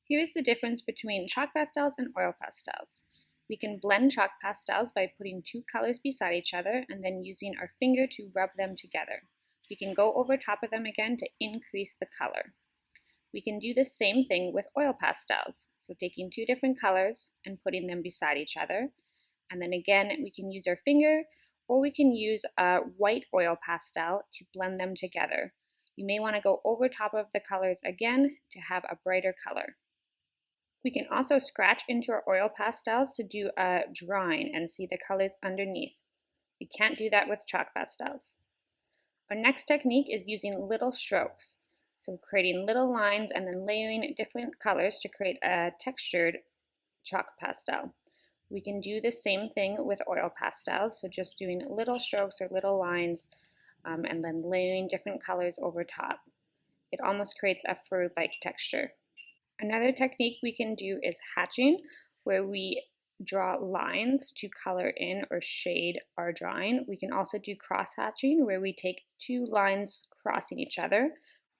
Here is the difference between chalk pastels and oil pastels. We can blend chalk pastels by putting two colors beside each other and then using our finger to rub them together. We can go over top of them again to increase the color. We can do the same thing with oil pastels. So taking two different colors and putting them beside each other. And then again, we can use our finger or we can use a white oil pastel to blend them together. You may want to go over top of the colors again to have a brighter color. We can also scratch into our oil pastels to do a drawing and see the colors underneath. We can't do that with chalk pastels. Our next technique is using little strokes. So creating little lines and then layering different colors to create a textured chalk pastel. We can do the same thing with oil pastels, so just doing little strokes or little lines and then layering different colors over top. It almost creates a fur-like texture. Another technique we can do is hatching, where we draw lines to color in or shade our drawing. We can also do cross hatching, where we take two lines crossing each other.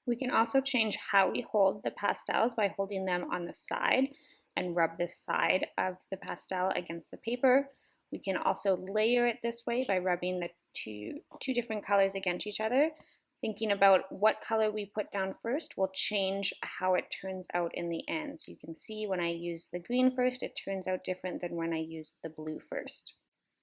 We can also change how we hold the pastels by holding them on the side and rub the side of the pastel against the paper. We can also layer it this way by rubbing the two different colors against each other. Thinking about what color we put down first will change how it turns out in the end. So you can see when I use the green first, it turns out different than when I use the blue first.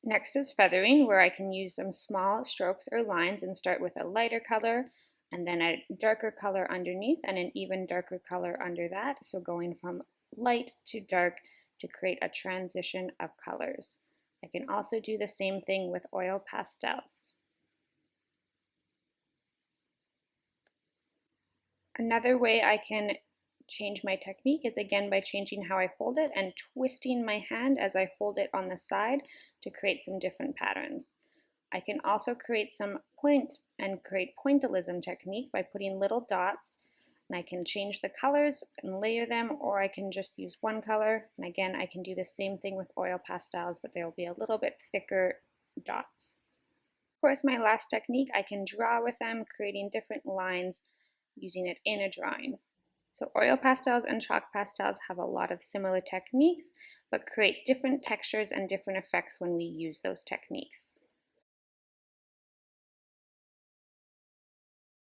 Next is feathering, where I can use some small strokes or lines and start with a lighter color and then a darker color underneath and an even darker color under that. So going from light to dark to create a transition of colors. I can also do the same thing with oil pastels. Another way I can change my technique is again by changing how I hold it and twisting my hand as I hold it on the side to create some different patterns. I can also create some point and create pointillism technique by putting little dots, and I can change the colors and layer them, or I can just use one color. And again, I can do the same thing with oil pastels, but there will be a little bit thicker dots. Of course, my last technique, I can draw with them, creating different lines using it in a drawing. So oil pastels and chalk pastels have a lot of similar techniques, but create different textures and different effects when we use those techniques.